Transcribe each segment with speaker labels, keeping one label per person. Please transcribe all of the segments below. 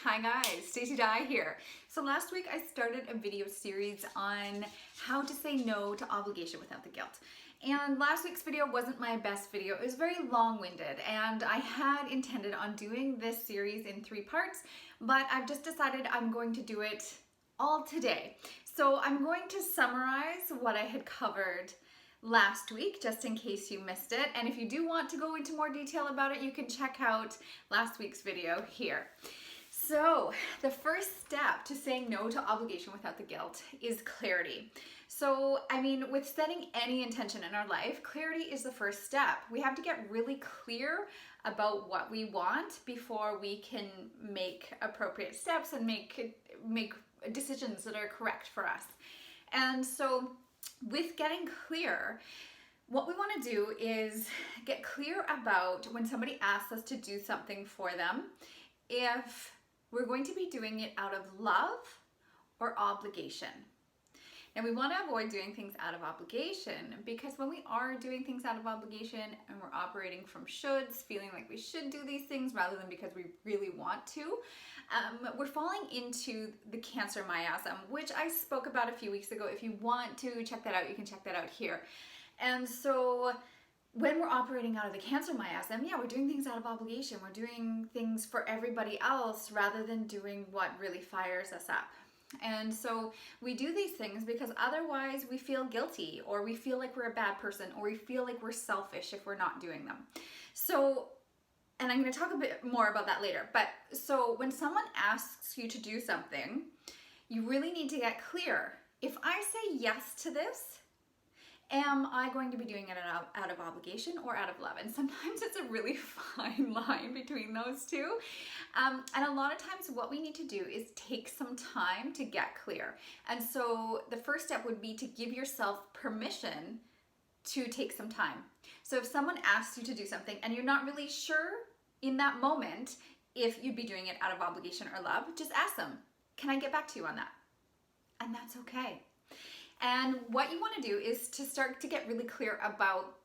Speaker 1: Hi guys, Stacey here. So last week I started a video series on how to say no to obligation without the guilt. And last week's video wasn't my best video. It was very long-winded and I had intended on doing this series in 3 parts, but I've just decided I'm going to do it all today. So I'm going to summarize what I had covered last week, just in case you missed it. And if you do want to go into more detail about it, you can check out last week's video here. So the first step to saying no to obligation without the guilt is clarity. So, I mean, with setting any intention in our life, clarity is the first step. We have to get really clear about what we want before we can make appropriate steps and make decisions that are correct for us. And so with getting clear, what we want to do is get clear about when somebody asks us to do something for them, if we're going to be doing it out of love or obligation. And we want to avoid doing things out of obligation, because when we are doing things out of obligation and we're operating from shoulds, feeling like we should do these things rather than because we really want to, we're falling into the Cancer miasm, which I spoke about a few weeks ago. If you want to check that out, you can check that out here. And so when we're operating out of the Cancer miasm, yeah, we're doing things out of obligation. We're doing things for everybody else rather than doing what really fires us up. And so we do these things because otherwise we feel guilty, or we feel like we're a bad person, or we feel like we're selfish if we're not doing them. So, and I'm going to talk a bit more about that later. But so when someone asks you to do something, you really need to get clear. If I say yes to this, am I going to be doing it out of obligation or out of love? And sometimes it's a really fine line between those two. And a lot of times what we need to do is take some time to get clear. And so the first step would be to give yourself permission to take some time. So if someone asks you to do something and you're not really sure in that moment if you'd be doing it out of obligation or love, just ask them, can I get back to you on that? And that's okay. And what you want to do is to start to get really clear about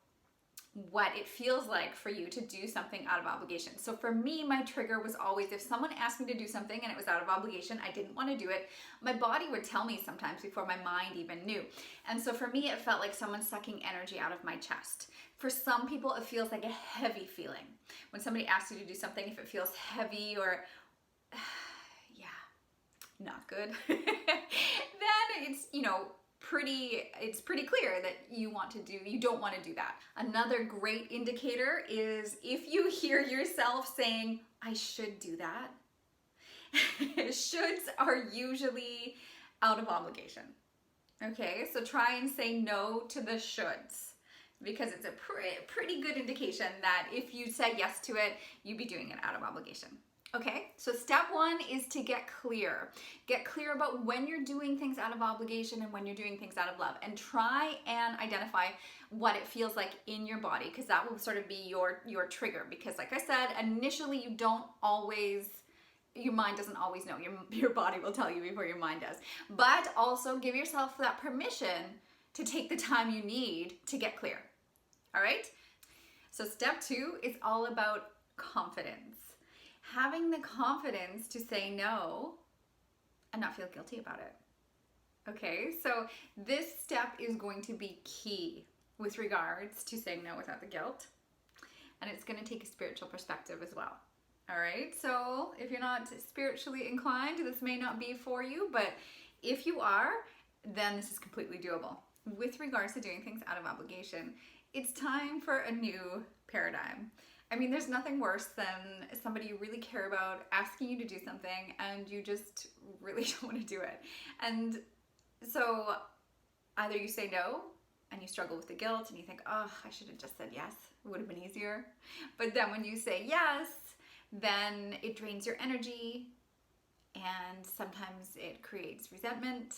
Speaker 1: what it feels like for you to do something out of obligation. So for me, my trigger was always if someone asked me to do something and it was out of obligation, I didn't want to do it, my body would tell me sometimes before my mind even knew. And so for me, it felt like someone sucking energy out of my chest. For some people, it feels like a heavy feeling. When somebody asks you to do something, if it feels heavy or not good, then it's, it's pretty clear that you don't want to do that. Another great indicator is if you hear yourself saying, I should do that. Shoulds are usually out of obligation. Okay, so try and say no to the shoulds, because it's a pretty good indication that if you said yes to it, you'd be doing it out of obligation. Okay, so step 1 is to get clear. Get clear about when you're doing things out of obligation and when you're doing things out of love, and try and identify what it feels like in your body, because that will sort of be your trigger. Because like I said, initially your mind doesn't always know. Your body will tell you before your mind does. But also give yourself that permission to take the time you need to get clear. All right? So step 2 is all about confidence. Having the confidence to say no and not feel guilty about it. Okay, so this step is going to be key with regards to saying no without the guilt. And it's going to take a spiritual perspective as well. All right, so if you're not spiritually inclined, this may not be for you, but if you are, then this is completely doable. With regards to doing things out of obligation, it's time for a new paradigm. I mean, there's nothing worse than somebody you really care about asking you to do something and you just really don't want to do it. And so either you say no and you struggle with the guilt and you think, oh, I should have just said yes. It would have been easier. But then when you say yes, then it drains your energy and sometimes it creates resentment.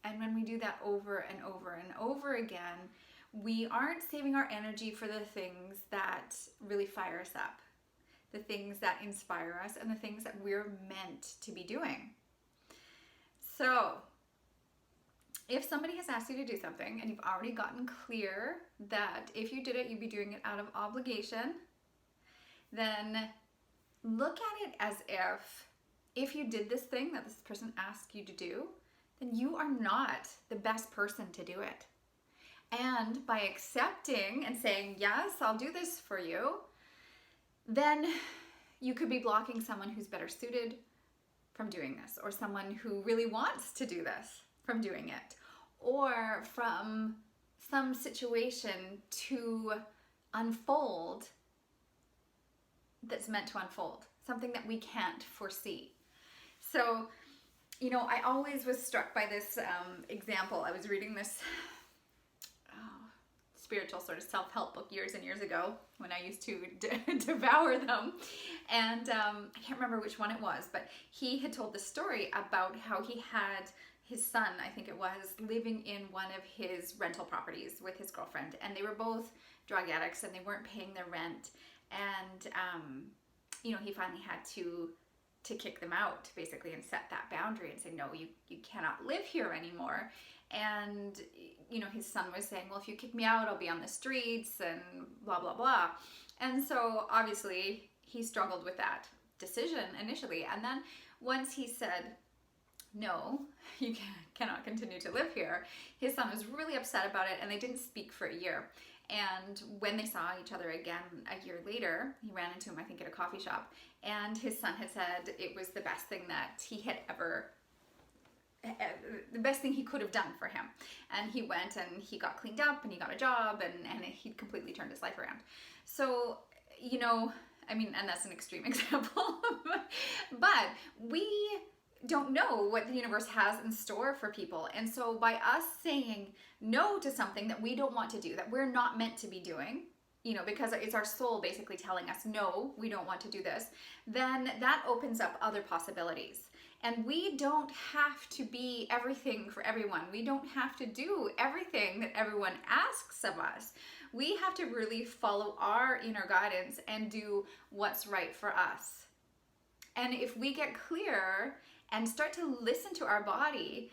Speaker 1: And when we do that over and over and over again, we aren't saving our energy for the things that really fire us up, the things that inspire us, and the things that we're meant to be doing. So if somebody has asked you to do something and you've already gotten clear that if you did it, you'd be doing it out of obligation, then look at it as if if you did this thing that this person asked you to do, then you are not the best person to do it. And by accepting and saying, yes, I'll do this for you, then you could be blocking someone who's better suited from doing this, or someone who really wants to do this from doing it, or from some situation to unfold that's meant to unfold, something that we can't foresee. So, you know, I always was struck by this example. I was reading this spiritual sort of self-help book years and years ago when I used to devour them. And I can't remember which one it was, but he had told the story about how he had his son, I think it was, living in one of his rental properties with his girlfriend. And they were both drug addicts and they weren't paying their rent. And, you know, he finally had to kick them out basically and set that boundary and say, no, you cannot live here anymore. And, you know, his son was saying, well, if you kick me out, I'll be on the streets and blah, blah, blah. And so obviously he struggled with that decision initially. And then once he said, no, you cannot continue to live here, his son was really upset about it and they didn't speak for a year. And when they saw each other again a year later, he ran into him, I think, at a coffee shop. And his son had said it was the best thing that he had ever, the best thing he could have done for him. And he went and he got cleaned up and he got a job and he completely turned his life around. So, you know, I mean, and that's an extreme example, but we don't know what the universe has in store for people. And so by us saying no to something that we don't want to do, that we're not meant to be doing, you know, because it's our soul basically telling us, no, we don't want to do this, then that opens up other possibilities. And we don't have to be everything for everyone. We don't have to do everything that everyone asks of us. We have to really follow our inner guidance and do what's right for us. And if we get clear and start to listen to our body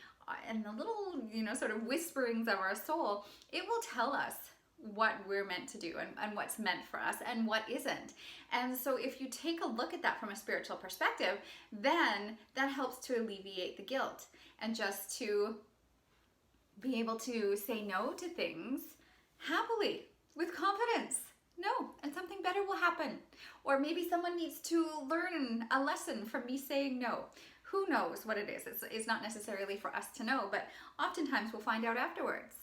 Speaker 1: and the little, you know, sort of whisperings of our soul, it will tell us what we're meant to do and what's meant for us and what isn't. And so if you take a look at that from a spiritual perspective, then that helps to alleviate the guilt and just to be able to say no to things happily, with confidence. No, and something better will happen. Or maybe someone needs to learn a lesson from me saying no. Who knows what it is? It's not necessarily for us to know, but oftentimes we'll find out afterwards.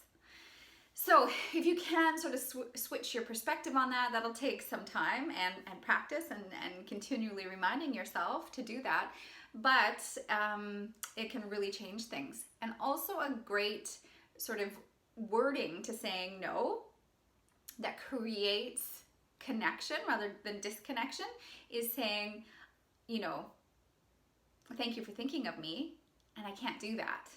Speaker 1: So if you can sort of switch your perspective on that, that'll take some time and practice and continually reminding yourself to do that. But it can really change things. And also a great sort of wording to saying no that creates connection rather than disconnection is saying, you know, thank you for thinking of me, and I can't do that.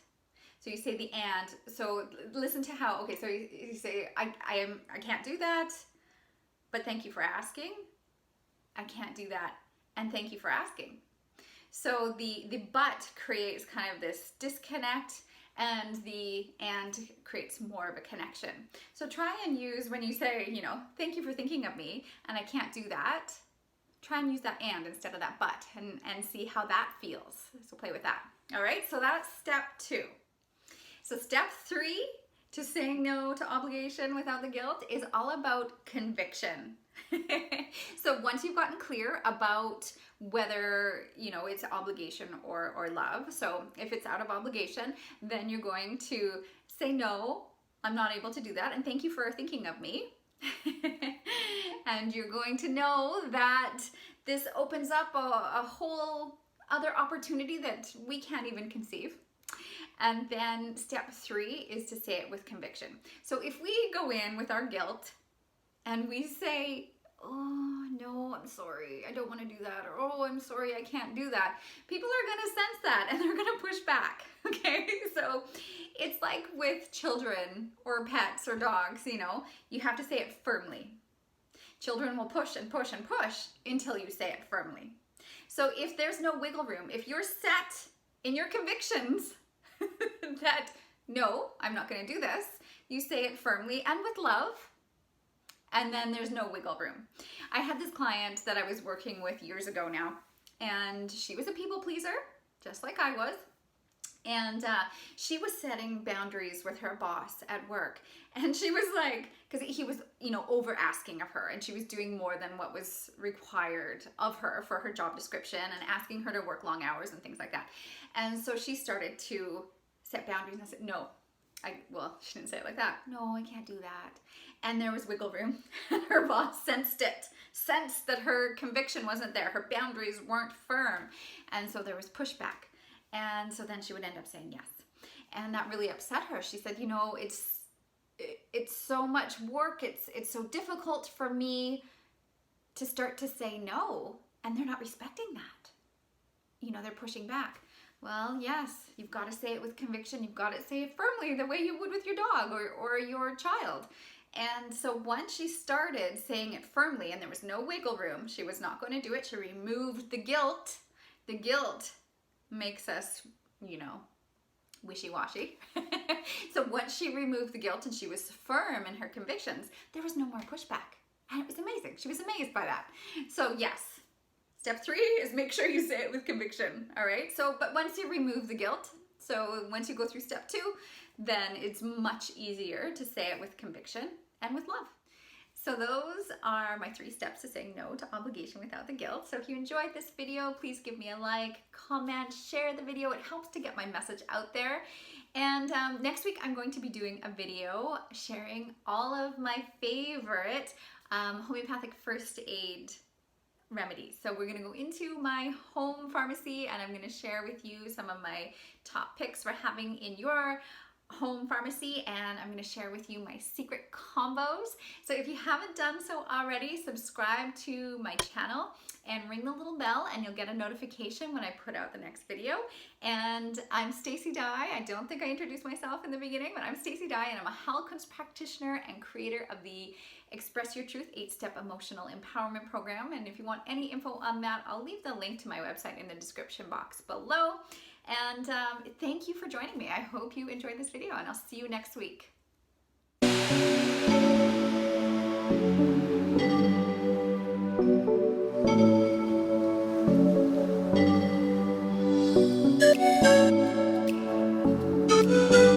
Speaker 1: So you say the and. So listen to how, okay, so you say, I can't do that, but thank you for asking. I can't do that, and thank you for asking. So the but creates kind of this disconnect, and the and creates more of a connection. So try and use, when you say, you know, thank you for thinking of me, and I can't do that, try and use that and instead of that but, and see how that feels. So play with that. All right, so that's step 2. So step 3 to saying no to obligation without the guilt is all about conviction. So once you've gotten clear about whether, you know, it's obligation or love, so if it's out of obligation, then you're going to say, no, I'm not able to do that, and thank you for thinking of me. And you're going to know that this opens up a whole other opportunity that we can't even conceive. And then step 3 is to say it with conviction. So if we go in with our guilt and we say, oh, no, I'm sorry, I don't want to do that, or oh, I'm sorry, I can't do that, people are going to sense that and they're going to push back, okay? So it's like with children or pets or dogs, you know, you have to say it firmly. Children will push and push and push until you say it firmly. So if there's no wiggle room, if you're set in your convictions that, no, I'm not going to do this, you say it firmly and with love, and then there's no wiggle room. I had this client that I was working with years ago now, and she was a people pleaser, just like I was. And she was setting boundaries with her boss at work. And she was like, because he was, over asking of her, and she was doing more than what was required of her for her job description, and asking her to work long hours and things like that. And so she started to set boundaries, and I said, no. Well, she didn't say it like that. No, I can't do that. And there was wiggle room. And her boss sensed that her conviction wasn't there. Her boundaries weren't firm. And so there was pushback. And so then she would end up saying yes. And that really upset her. She said, it's so much work. It's so difficult for me to start to say no. And they're not respecting that. They're pushing back. Well, yes, you've got to say it with conviction. You've got to say it firmly the way you would with your dog or your child. And so once she started saying it firmly and there was no wiggle room, she was not going to do it. She removed the guilt. The guilt makes us, wishy-washy. So once she removed the guilt and she was firm in her convictions, there was no more pushback. And it was amazing. She was amazed by that. So yes, step 3 is make sure you say it with conviction. All right. So, but once you remove the guilt, so once you go through step 2, then it's much easier to say it with conviction and with love. So those are my 3 steps to saying no to obligation without the guilt. So if you enjoyed this video, please give me a like, comment, share the video. It helps to get my message out there. And next week, I'm going to be doing a video sharing all of my favorite homeopathic first aid remedies. So we're going to go into my home pharmacy, and I'm going to share with you some of my top picks for having in your home pharmacy, and I'm going to share with you my secret combos. So if you haven't done so already, subscribe to my channel and ring the little bell, and you'll get a notification when I put out the next video. And I'm Stacey Dye. I don't think I introduced myself in the beginning, but I'm Stacey Dye, and I'm a Heilkunst practitioner and creator of the Express Your Truth 8-Step Emotional Empowerment Program. And if you want any info on that, I'll leave the link to my website in the description box below. And thank you for joining me. I hope you enjoyed this video, and I'll see you next week.